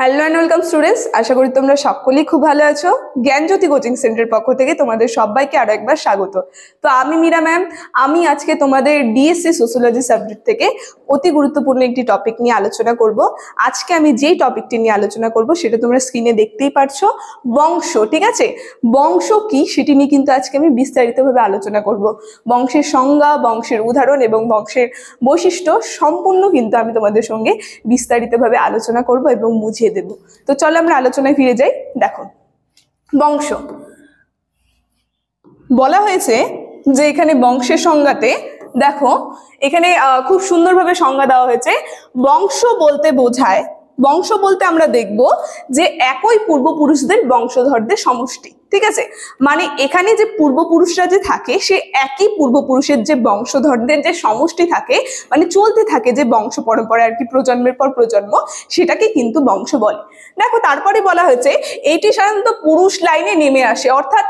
Hello and welcome students, আশা করি তোমরা সকলেই খুব ভালো আছো। জ্ঞানজ্যোতি কোচিং সেন্টারের পক্ষ থেকে তোমাদের সবাইকে আরো একবার স্বাগত। তো আমি মীরা ম্যাম, আমি আজকে তোমাদের ডিএসসি সোশিওলজি সাবজেক্ট থেকে অতি গুরুত্বপূর্ণ একটি টপিক নিয়ে আলোচনা করব। আজকে আমি যেই টপিকটি নিয়ে আলোচনা করব সেটা তোমরা স্ক্রিনে দেখতেই পারছো, বংশ। ঠিক আছে, বংশ কি সেটি নিয়ে কিন্তু আজকে আমি বিস্তারিতভাবে আলোচনা করব। বংশের সংজ্ঞা, বংশের উদাহরণ এবং বংশের বৈশিষ্ট্য সম্পূর্ণ কিন্তু আমি তোমাদের সঙ্গে বিস্তারিতভাবে আলোচনা করব এবং বুঝিয়ে দেব। তো চলো আমরা আলোচনায় ফিরে যাই। দেখো, বংশ বলা হয়েছে যে এখানে বংশের সংজ্ঞাতে দেখো এখানে খুব সুন্দরভাবে সংজ্ঞা দেওয়া হয়েছে। বংশ বলতে বোঝায়, বংশ বলতে আমরা দেখব যে একই পূর্বপুরুষদের বংশধরদের সমষ্টি। ঠিক আছে, মানে এখানে যে পূর্বপুরুষরা যে থাকে সে একই পূর্বপুরুষের যে বংশধরদের যে সমষ্টি থাকে, মানে চলতে থাকে যে বংশ পরম্পরা আর কি, প্রজন্মের পর প্রজন্ম, সেটাকে কিন্তু বংশ বলে। দেখো তারপরে বলা হয়েছে এটি সাধারণত পুরুষ লাইনে নেমে আসে, অর্থাৎ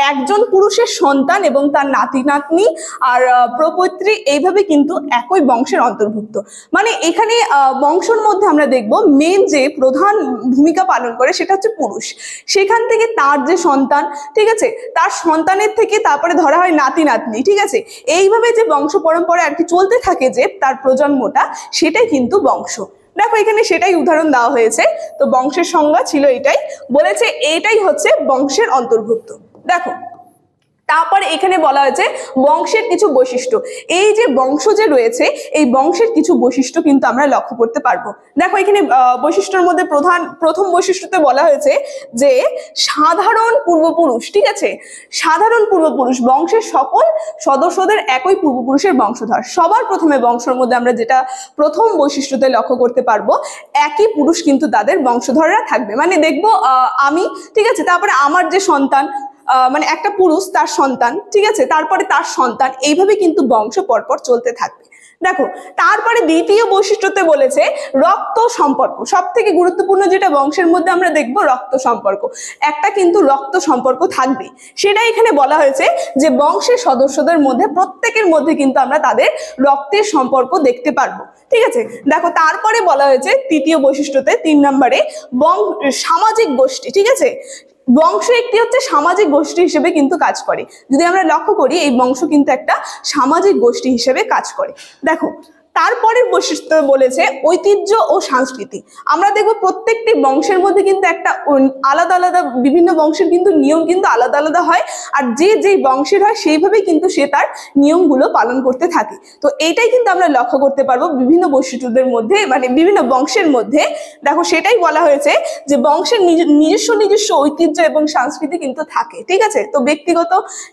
একজন পুরুষের সন্তান এবং তার নাতি নাতনি আর প্রপৈত্রী এইভাবে কিন্তু একই বংশের অন্তর্ভুক্ত। মানে এখানে বংশের মধ্যে আমরা দেখব মেন যে প্রধান ভূমিকা পালন করে সেটা হচ্ছে পুরুষ। সেখান থেকে তার যে সন্তান, ঠিক আছে, তার সন্তানের থেকে তারপরে ধরা হয় নাতি নাতনি। ঠিক আছে, এইভাবে যে বংশ পরম্পরা আর কি চলতে থাকে, যে তার প্রজন্মটা, সেটাই কিন্তু বংশ। দেখো এখানে সেটাই উদাহরণ দেওয়া হয়েছে। তো বংশের সংজ্ঞা ছিল এটাই, বলেছে এটাই হচ্ছে বংশের অন্তর্ভুক্ত। দেখো তারপরে এখানে বলা হয়েছে বংশের কিছু বৈশিষ্ট্য। এই যে বংশ যে রয়েছে, এই বংশের কিছু বৈশিষ্ট্য কিন্তু আমরা লক্ষ্য করতে পারবো। দেখো এখানে বৈশিষ্ট্যের মধ্যে প্রথম বৈশিষ্ট্যতে বলা হয়েছে যে সাধারণ পূর্বপুরুষ। ঠিক আছে, সাধারণ পূর্বপুরুষ, বংশের সকল সদস্যদের একই পূর্বপুরুষের বংশধর। সবার প্রথমে বংশের মধ্যে আমরা যেটা প্রথম বৈশিষ্ট্যতে লক্ষ্য করতে পারবো, একই পুরুষ কিন্তু তাদের বংশধররা থাকবে। মানে দেখবো আমি, ঠিক আছে, তারপরে আমার যে সন্তান, মানে একটা পুরুষ তার সন্তান, ঠিক আছে, তারপরে তার সন্তান, এইভাবে কিন্তু বংশ পরপর চলতে থাকবে। দেখো তারপরে দ্বিতীয় বৈশিষ্ট্যতে বলেছে রক্ত সম্পর্ক। সব থেকে গুরুত্বপূর্ণ যেটা বংশের মধ্যে আমরা দেখবো রক্ত সম্পর্ক, একটা কিন্তু রক্ত সম্পর্ক থাকবে। সেটা এখানে বলা হয়েছে যে বংশের সদস্যদের মধ্যে প্রত্যেকের মধ্যে কিন্তু আমরা তাদের রক্তের সম্পর্ক দেখতে পারবো। ঠিক আছে, দেখো তারপরে বলা হয়েছে তৃতীয় বৈশিষ্ট্যতে 3 নম্বরে সামাজিক গোষ্ঠী। ঠিক আছে, বংশ একটি হচ্ছে সামাজিক গোষ্ঠী হিসেবে কিন্তু কাজ করে। যদি আমরা লক্ষ্য করি এই বংশ কিন্তু একটা সামাজিক গোষ্ঠী হিসেবে কাজ করে। দেখো তারপরের বৈশিষ্ট্য বলেছে ঐতিহ্য ও সংস্কৃতি। আমরা দেখবো প্রত্যেকটি বংশের মধ্যে কিন্তু একটা আলাদা আলাদা, বিভিন্ন বংশের কিন্তু নিয়ম কিন্তু আলাদা আলাদা হয়, আর যে যেই বংশের হয় সেইভাবেই কিন্তু সে তার নিয়মগুলো পালন করতে থাকে। তো এইটাই কিন্তু আমরা লক্ষ্য করতে পারবো বিভিন্ন বৈশিষ্ট্যদের মধ্যে, মানে বিভিন্ন বংশের মধ্যে। দেখো সেটাই বলা হয়েছে যে বংশের নিজস্ব ঐতিহ্য এবং সংস্কৃতি কিন্তু থাকে। ঠিক আছে, তো ব্যক্তিগত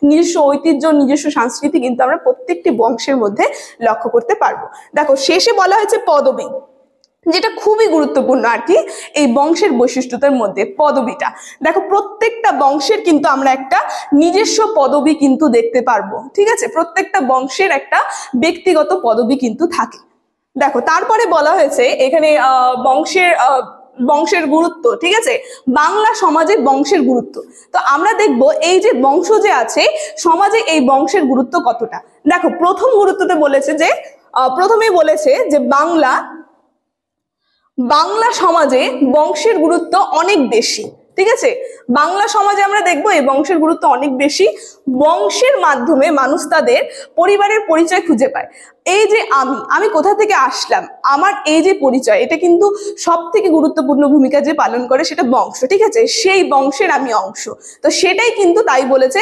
নিজস্ব ঐতিহ্য, নিজস্ব সংস্কৃতি কিন্তু আমরা প্রত্যেকটি বংশের মধ্যে লক্ষ্য করতে পারবো। দেখো শেষে বলা হয়েছে পদবী, যেটা খুবই গুরুত্বপূর্ণ আর কি এই বংশের বৈশিষ্ট্যতার মধ্যে, পদবিটা। দেখো প্রত্যেকটা বংশের কিন্তু আমরা একটা নিজস্ব পদবি কিন্তু দেখতে পারবো। ঠিক আছে, প্রত্যেকটা বংশের একটা ব্যক্তিগত পদবি কিন্তু থাকে। দেখো তারপরে বলা হয়েছে এখানে বংশের গুরুত্ব। ঠিক আছে, বাংলা সমাজে বংশের গুরুত্ব। তো আমরা দেখব এই যে বংশ যে আছে সমাজে, এই বংশের গুরুত্ব কতটা। দেখো প্রথম গুরুত্বতে বলেছে যে প্রথমেই বলেছে যে বাংলা সমাজে বংশের গুরুত্ব অনেক বেশি। ঠিক আছে, বাংলা সমাজে আমরা দেখবো এই বংশের গুরুত্ব অনেক বেশি। বংশের মাধ্যমে মানুষ তাদের পরিবারের পরিচয় খুঁজে পায়। এই যে আমি কোথা থেকে আসলাম, আমার এই যে পরিচয়, এটা কিন্তু সব থেকে গুরুত্বপূর্ণ ভূমিকা যে পালন করে সেটা বংশ। ঠিক আছে, সেই বংশের আমি অংশ। তো সেটাই কিন্তু তাই বলেছে,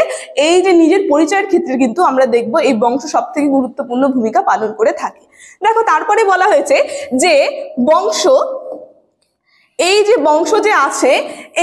এই যে নিজের পরিচয়ের ক্ষেত্রে কিন্তু আমরা দেখবো এই বংশ সব থেকে গুরুত্বপূর্ণ ভূমিকা পালন করে থাকে। দেখো তারপরে বলা হয়েছে যে বংশ, এই যে বংশ যে আছে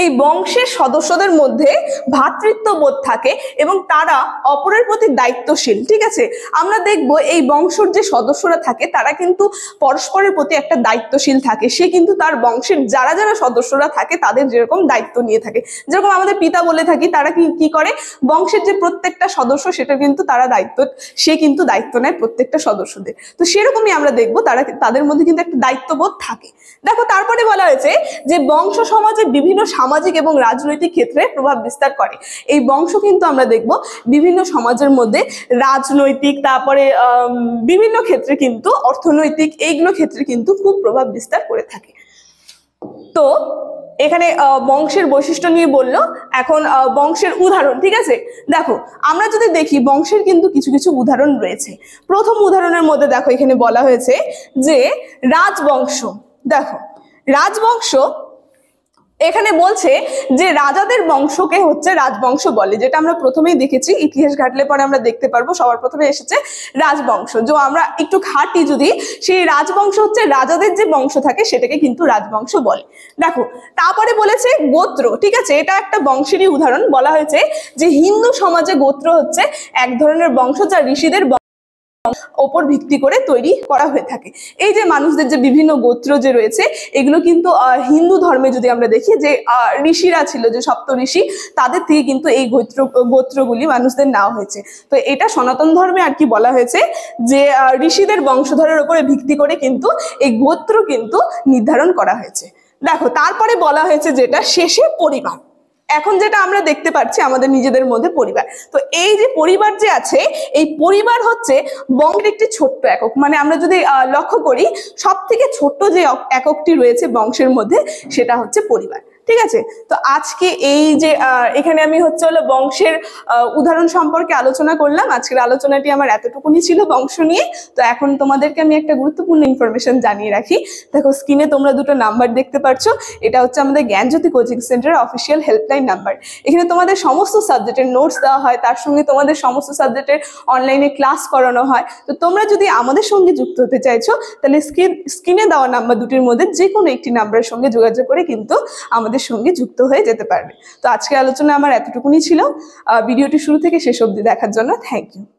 এই বংশের সদস্যদের মধ্যে ভ্রাতৃত্ববোধ থাকে এবং তারা অপরের প্রতি দায়িত্বশীল। ঠিক আছে, আমরা দেখব এই বংশের যে সদস্যরা থাকে তারা কিন্তু পরস্পরের প্রতি একটা দায়িত্বশীল থাকে। সে কিন্তু তার বংশের যারা যারা সদস্যরা থাকে তাদের যেরকম দায়িত্ব নিয়ে থাকে, যেরকম আমাদের পিতা বলে থাকি, তারা কি করে বংশের যে প্রত্যেকটা সদস্য সেটা কিন্তু সে কিন্তু দায়িত্ব নেয় প্রত্যেকটা সদস্যদের। তো সেরকমই আমরা দেখবো তাদের মধ্যে কিন্তু একটা দায়িত্ববোধ থাকে। দেখো তারপরে বলা হয়েছে যে বংশ সমাজে বিভিন্ন সামাজিক এবং রাজনৈতিক ক্ষেত্রে প্রভাব বিস্তার করে। এই বংশ কিন্তু আমরা দেখব বিভিন্ন সমাজের মধ্যে রাজনৈতিক, তারপরে বিভিন্ন ক্ষেত্রে কিন্তু অর্থনৈতিক, এইগুলো ক্ষেত্রে কিন্তু খুব প্রভাব বিস্তার করে থাকে। তো এখানে বংশের বৈশিষ্ট্য নিয়ে বললো, এখন বংশের উদাহরণ। ঠিক আছে, দেখো আমরা যদি দেখি বংশের কিন্তু কিছু কিছু উদাহরণ রয়েছে। প্রথম উদাহরণের মধ্যে দেখো এখানে বলা হয়েছে যে রাজবংশ। দেখো রাজবংশ এখানে বলছে যে রাজাদের বংশকে হচ্ছে রাজবংশ বলে, যেটা আমরা প্রথমেই দেখেছি, ইতিহাস ঘাটলে পরে আমরা দেখতে পারবো সবার প্রথমে এসেছে রাজবংশ। যে আমরা একটু ঘাটি যদি, সেই রাজবংশ হচ্ছে রাজাদের যে বংশ থাকে সেটাকে কিন্তু রাজবংশ বলে। দেখো তারপরে বলেছে গোত্র। ঠিক আছে, এটা একটা বংশেরই উদাহরণ। বলা হয়েছে যে হিন্দু সমাজে গোত্র হচ্ছে এক ধরনের বংশ যা ঋষিদের ওপর ভিত্তি করে তৈরি করা হয়ে থাকে। এই যে মানুষদের যে বিভিন্ন গোত্র যে রয়েছে, এগুলো কিন্তু হিন্দু ধর্মে যদি আমরা দেখি যে ঋষিরা ছিল, যে সপ্ত ঋষি, তাদের থেকে কিন্তু এই গোত্রগুলি মানুষদের নেওয়া হয়েছে। তো এটা সনাতন ধর্মে আর কি বলা হয়েছে যে ঋষিদের বংশধরের উপরে ভিত্তি করে কিন্তু এই গোত্র কিন্তু নির্ধারণ করা হয়েছে। দেখো তারপরে বলা হয়েছে যেটা শেষে পরিবার। এখন যেটা আমরা দেখতে পাচ্ছি আমাদের নিজেদের মধ্যে পরিবার। তো এই যে পরিবার যে আছে, এই পরিবার হচ্ছে বংশের একটি ছোট্ট একক। মানে আমরা যদি লক্ষ্য করি, সব থেকে ছোট্ট যে এককটি রয়েছে বংশের মধ্যে, সেটা হচ্ছে পরিবার। ঠিক আছে, তো আজকে এই যে এখানে আমি হচ্ছে হলো বংশের উদাহরণ সম্পর্কে আলোচনা করলাম। আজকের আলোচনাটি আমার এতটুকুনি ছিল বংশ নিয়ে। তো এখন তোমাদেরকে আমি একটা গুরুত্বপূর্ণ ইনফরমেশন জানিয়ে রাখি। দেখো স্ক্রিনে তোমরা দুটো নাম্বার দেখতে পাচ্ছ, এটা হচ্ছে আমাদের জ্ঞানজ্যোতি কোচিং সেন্টারের অফিসিয়াল হেল্পলাইন নাম্বার। এখানে তোমাদের সমস্ত সাবজেক্টের নোটস দেওয়া হয়, তার সঙ্গে তোমাদের সমস্ত সাবজেক্টের অনলাইনে ক্লাস করানো হয়। তো তোমরা যদি আমাদের সঙ্গে যুক্ত হতে চাইছো, তাহলে স্ক্রিনে দেওয়া নাম্বার দুটির মধ্যে যে কোনো একটি নাম্বারের সঙ্গে যোগাযোগ করে কিন্তু আমাদের সঙ্গে যুক্ত হয়ে যেতে পারবে। তো আজকের আলোচনা আমার এতটুকুনি ছিল। ভিডিওটি শুরু থেকে শেষ অবধি দেখার জন্য থ্যাংক ইউ।